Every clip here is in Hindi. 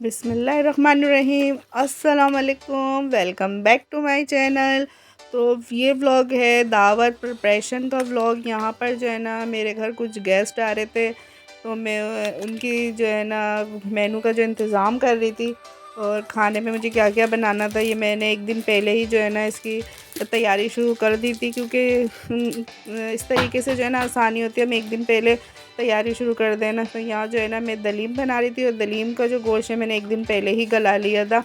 बिस्मिल्लाहिर्रहमानिर्रहीम। अस्सलाम वालेकुम, welcome back to my channel. तो ये व्लॉग है दावत प्रिपरेशन का व्लॉग। यहाँ पर जो है ना मेरे घर कुछ गेस्ट आ रहे थे, तो मैं उनकी जो है ना मेनू का जो इंतज़ाम कर रही थी। और खाने में मुझे क्या क्या बनाना था ये मैंने एक दिन पहले ही जो है ना इसकी तैयारी शुरू कर दी थी, क्योंकि इस तरीके से जो है ना आसानी होती है। मैं एक दिन पहले तैयारी शुरू कर देना। तो यहाँ जो है ना मैं दलीम बना रही थी, और दलीम का जो गोश्त है मैंने एक दिन पहले ही गला लिया था,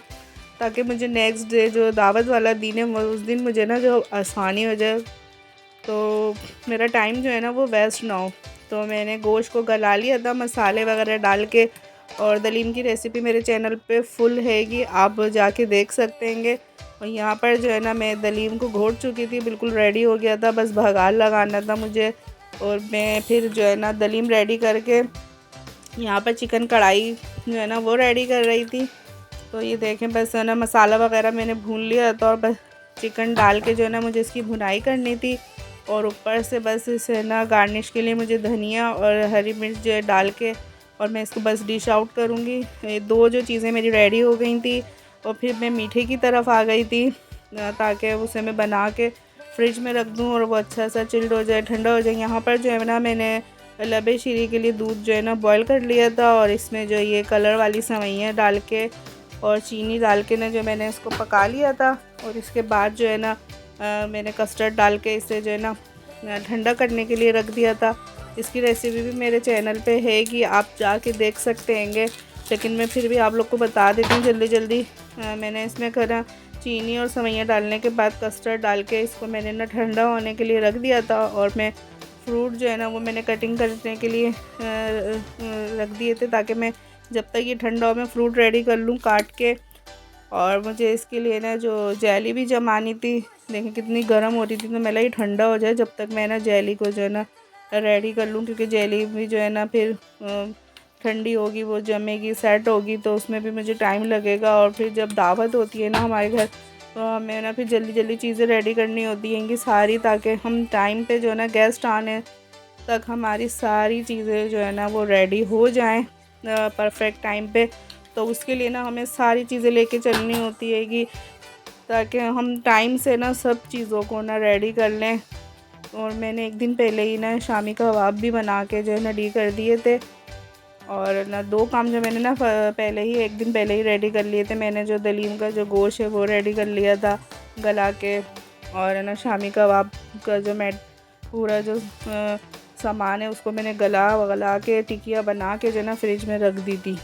ताकि मुझे नेक्स्ट डे जो दावत वाला दिन है उस दिन मुझे ना जो आसानी हो जाए, तो मेरा टाइम जो है ना वो वेस्ट ना हो। तो मैंने गोश्त को गला लिया था मसाले वगैरह डाल के। और दलीम की रेसिपी मेरे चैनल पे फुल हैगी, आप जाके देख सकते हैं। और यहाँ पर जो है ना मैं दलीम को घोट चुकी थी, बिल्कुल रेडी हो गया था, बस भगार लगाना था मुझे। और मैं फिर जो है ना दलीम रेडी करके यहाँ पर चिकन कढ़ाई जो है ना वो रेडी कर रही थी। तो ये देखें, बस है ना मसाला वगैरह मैंने भून लिया था, और बस चिकन डाल के जो है ना मुझे इसकी भुनाई करनी थी। और ऊपर से बस इसे ना गार्निश के लिए मुझे धनिया और हरी मिर्च जो है डाल के, और मैं इसको बस डिश आउट करूँगी। ये दो जो चीज़ें मेरी रेडी हो गई थी। और फिर मैं मीठे की तरफ आ गई थी, ताकि उसे मैं बना के फ्रिज में रख दूँ और वो अच्छा सा चिल्ड हो जाए, ठंडा हो जाए। यहाँ पर जो है ना मैंने लबे शीरी के लिए दूध जो है ना बॉईल कर लिया था, और इसमें जो ये कलर वाली सेवइयाँ डाल के और चीनी डाल के ना जो मैंने इसको पका लिया था। और इसके बाद जो है ना मैंने कस्टर्ड डाल के इसे जो है ना ठंडा करने के लिए रख दिया था। इसकी रेसिपी भी मेरे चैनल पे है कि आप जाके देख सकते हैंगे, लेकिन मैं फिर भी आप लोग को बता देती हूँ जल्दी जल्दी। मैंने इसमें करा चीनी और सेवइयाँ डालने के बाद कस्टर्ड डाल के इसको मैंने ना ठंडा होने के लिए रख दिया था। और मैं फ्रूट जो है ना वो मैंने कटिंग करने के लिए रख दिए थे, ताकि मैं जब तक ये ठंडा हो मैं फ़्रूट रेडी कर लूँ काट के। और मुझे इसके लिए ना जो जेली भी जमानी थी, देखें कितनी गर्म हो रही थी, तो मैं ये ठंडा हो जाए जब तक मैं ना जेली को जो है ना रेडी कर लूँ, क्योंकि जेली भी जो है ना फिर ठंडी होगी, वो जमेगी, सेट होगी, तो उसमें भी मुझे टाइम लगेगा। और फिर जब दावत होती है ना हमारे घर, तो हमें ना फिर जल्दी जल्दी चीज़ें रेडी करनी होती हैं कि सारी, ताकि हम टाइम पे जो है ना गेस्ट आने तक हमारी सारी चीज़ें जो है ना वो रेडी हो जाएं परफेक्ट टाइम पे। तो उसके लिए ना हमें सारी चीज़ें लेके चलनी होती है कि ताकि हम टाइम से ना सब चीज़ों को ना रेडी कर लें। और मैंने एक दिन पहले ही ना शामी कबाब भी बना के जो है ना रेडी कर दिए थे। और ना दो काम जो मैंने ना पहले ही एक दिन पहले ही रेडी कर लिए थे। मैंने जो दलीम का जो गोश्त है वो रेडी कर लिया था गला के, और ना शामी कबाब का जो मैं पूरा जो सामान है उसको मैंने गला के टिकिया बना के जो है ना फ्रिज में रख दी थी।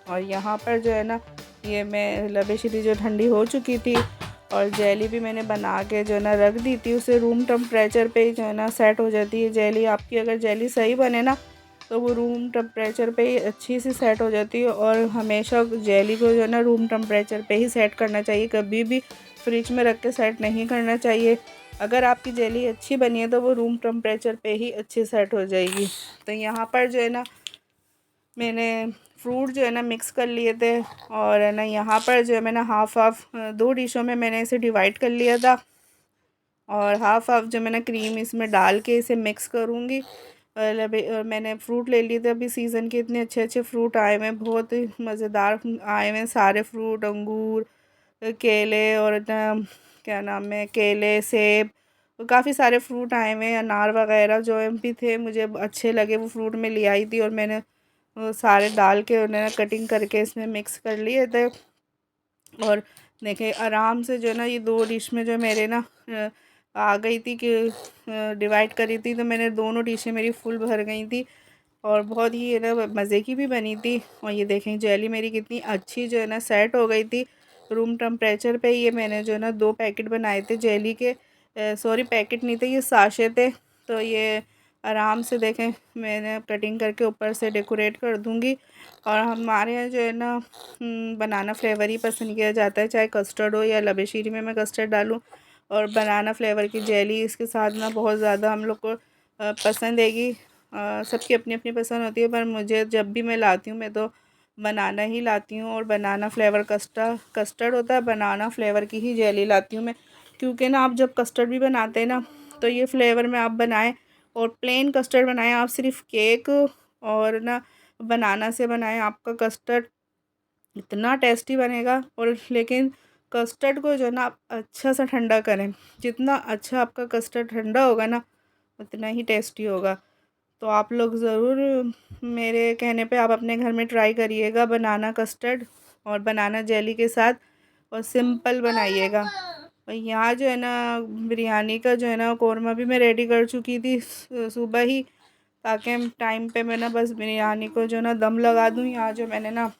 और यहाँ पर जो है ना ये मैं लबे शीरी जो ठंडी हो चुकी थी, और जेली भी मैंने बना के जो है ना रख दी थी। उसे रूम टेम्परेचर पे ही जो है ना सेट हो जाती है जेली। आपकी अगर जेली सही बने ना तो वो रूम टेम्परेचर पे ही अच्छी सी सेट हो जाती है। और हमेशा जेली को जो है ना रूम टेम्परेचर पे ही सेट करना चाहिए, कभी भी फ्रिज में रख के सेट नहीं करना चाहिए। अगर आपकी जेली अच्छी बनी है तो वो रूम टेम्परेचर पे ही अच्छी सेट हो जाएगी। तो यहाँ पर जो है ना मैंने फ्रूट जो है ना मिक्स कर लिए थे, और है ना यहाँ पर जो है मैंने हाफ़ हाफ़ दो डिशों में मैंने इसे डिवाइड कर लिया था। और हाफ़ हाफ़ जो मैंने क्रीम इसमें डाल के इसे मिक्स करूँगी। और और मैंने फ़्रूट ले लिए थे, अभी सीज़न के इतने अच्छे अच्छे फ़्रूट आए हुए हैं, बहुत ही मज़ेदार आए हुए हैं सारे फ्रूट, अंगूर, केले, और ना क्या नाम है, केले, सेब, काफ़ी सारे फ्रूट आए हुए हैं, अनार वगैरह जो भी थे मुझे अच्छे लगे वो फ्रूट में ले आई थी। और मैंने वो सारे डाल के उन्हें कटिंग करके इसमें मिक्स कर लिए थे। और देखें आराम से जो है ना ये दो डिश में जो मेरे ना आ गई थी कि डिवाइड करी थी, तो मैंने दोनों डिशें मेरी फुल भर गई थी, और बहुत ही है ना मज़े की भी बनी थी। और ये देखें जेली मेरी कितनी अच्छी जो है ना सेट हो गई थी रूम टेम्परेचर पे। ये मैंने जो है ना दो पैकेट बनाए थे जेली के, सॉरी पैकेट नहीं थे, ये साशे थे। तो ये आराम से देखें मैंने कटिंग करके ऊपर से डेकोरेट कर दूँगी। और हमारे यहाँ जो है ना बनाना फ्लेवर ही पसंद किया जाता है, चाहे कस्टर्ड हो या लबेशीरी में मैं कस्टर्ड डालूँ। और बनाना फ्लेवर की जेली इसके साथ ना बहुत ज़्यादा हम लोग को पसंद हैगी। सबकी अपनी अपनी पसंद होती है, पर मुझे जब भी मैं लाती हूँ मैं तो बनाना ही लाती हूँ। और बनाना फ्लेवर कस्टर्ड होता है, बनाना फ्लेवर की ही जेली लाती हूँ मैं, क्योंकि ना आप जब कस्टर्ड भी बनाते हैं ना तो ये फ्लेवर में आप बनाएं, और प्लेन कस्टर्ड बनाएं आप, सिर्फ केक और ना बनाना से बनाएं, आपका कस्टर्ड इतना टेस्टी बनेगा। और लेकिन कस्टर्ड को जो है ना आप अच्छा सा ठंडा करें, जितना अच्छा आपका कस्टर्ड ठंडा होगा ना उतना ही टेस्टी होगा। तो आप लोग ज़रूर मेरे कहने पे आप अपने घर में ट्राई करिएगा बनाना कस्टर्ड और बनाना जेली के साथ, और सिंपल बनाइएगा। और यहाँ जो है ना बिरयानी का जो है ना कौरमा भी मैं रेडी कर चुकी थी सुबह ही, ताकि टाइम पे मैं ना बस बिरयानी को जो ना दम लगा दूँ। यहाँ जो मैंने ना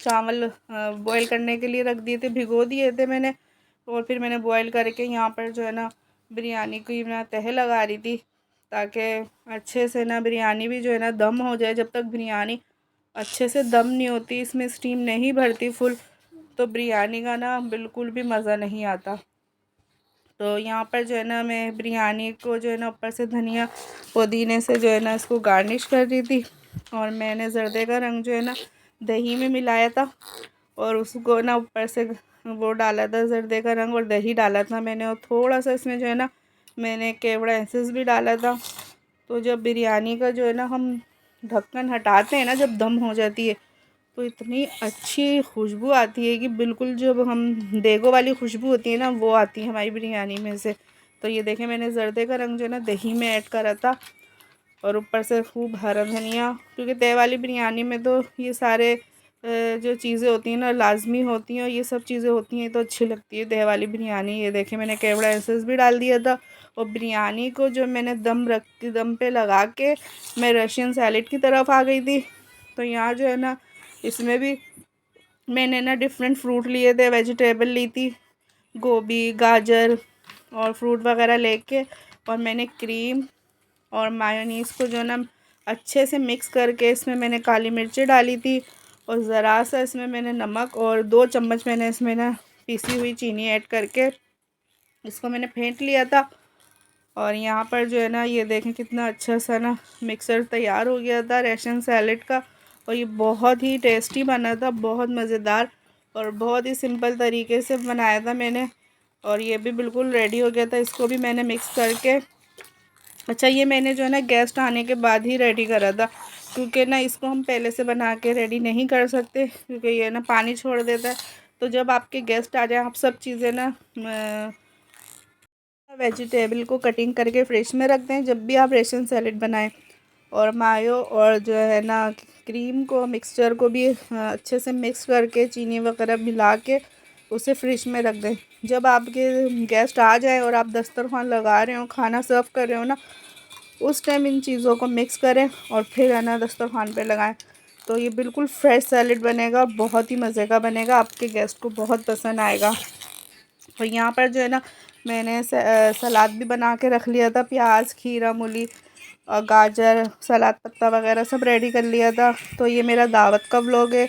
चावल बॉईल करने के लिए रख दिए थे, भिगो दिए थे मैंने, और फिर मैंने बॉईल करके यहाँ पर जो है ना बिरयानी की मैं तह लगा रही थी, ताकि अच्छे से ना बिरयानी भी जो है ना दम हो जाए। जब तक बिरयानी अच्छे से दम नहीं होती, इसमें स्टीम नहीं भरती फुल, तो बिरयानी का ना बिल्कुल भी मज़ा नहीं आता। तो यहाँ पर जो है ना मैं बिरयानी को जो है ना ऊपर से धनिया पुदीने से जो है ना इसको गार्निश कर रही थी। और मैंने जर्दे का रंग जो है ना दही में मिलाया था, और उसको ना ऊपर से वो डाला था जर्दे का रंग, और दही डाला था मैंने, और थोड़ा सा इसमें जो है ना मैंने केवड़ा एसेंस भी डाला था। तो जब बिरयानी का जो है ना हम ढक्कन हटाते हैं ना, जब दम हो जाती है, तो इतनी अच्छी खुशबू आती है कि बिल्कुल जब हम देगो वाली खुशबू होती है ना वो आती है हमारी बिरयानी में से। तो ये देखें मैंने जर्दे का रंग जो है ना दही में ऐड करा था, और ऊपर से खूब हरा धनिया, क्योंकि तय वाली बिरयानी में तो ये सारे जो चीज़ें होती हैं ना लाजमी होती हैं, और ये सब चीज़ें होती हैं तो अच्छी लगती है तय वाली बिरयानी। ये देखें मैंने केवड़ा एसेंस भी डाल दिया था। और बिरयानी को जो मैंने दम पे लगा के मैं रशियन सैलेड की तरफ आ गई थी। तो यहाँ जो है ना इसमें भी मैंने ना डिफरेंट फ्रूट लिए थे, वेजिटेबल ली थी, गोभी गाजर और फ्रूट वगैरह लेके, और मैंने क्रीम और मायोनीज़ को जो ना अच्छे से मिक्स करके इसमें मैंने काली मिर्ची डाली थी, और ज़रा सा इसमें मैंने नमक और 2 चम्मच मैंने इसमें ना पीसी हुई चीनी ऐड करके इसको मैंने फेंट लिया था। और यहाँ पर जो है ना ये देखें कितना अच्छा सा ना मिक्सर तैयार हो गया था रशियन सैलेड का, और ये बहुत ही टेस्टी बना था, बहुत मज़ेदार, और बहुत ही सिंपल तरीके से बनाया था मैंने। और ये भी बिल्कुल रेडी हो गया था, इसको भी मैंने मिक्स करके, अच्छा ये मैंने जो है ना गेस्ट आने के बाद ही रेडी करा था, क्योंकि ना इसको हम पहले से बना के रेडी नहीं कर सकते, क्योंकि ये ना पानी छोड़ देता है। तो जब आपके गेस्ट आ जाए आप सब चीज़ें ना वेजिटेबल को कटिंग करके फ्रिज में रख दें जब भी आप रेशन सैलेड बनाएं। और मायो और जो है ना क्रीम को मिक्सचर को भी अच्छे से मिक्स करके चीनी वगैरह मिला के उसे फ्रिज में रख दें। जब आपके गेस्ट आ जाए और आप दस्तरखान लगा रहे हो, खाना सर्व कर रहे हो ना, उस टाइम इन चीज़ों को मिक्स करें और फिर है ना दस्तरखान पे लगाएं। तो ये बिल्कुल फ्रेश सैलेड बनेगा, बहुत ही मज़े का बनेगा, आपके गेस्ट को बहुत पसंद आएगा। और यहाँ पर जो है ना मैंने सलाद भी बना के रख लिया था, प्याज खीरा मूली और गाजर सलाद पत्ता वगैरह सब रेडी कर लिया था। तो ये मेरा दावत का व्लॉग है,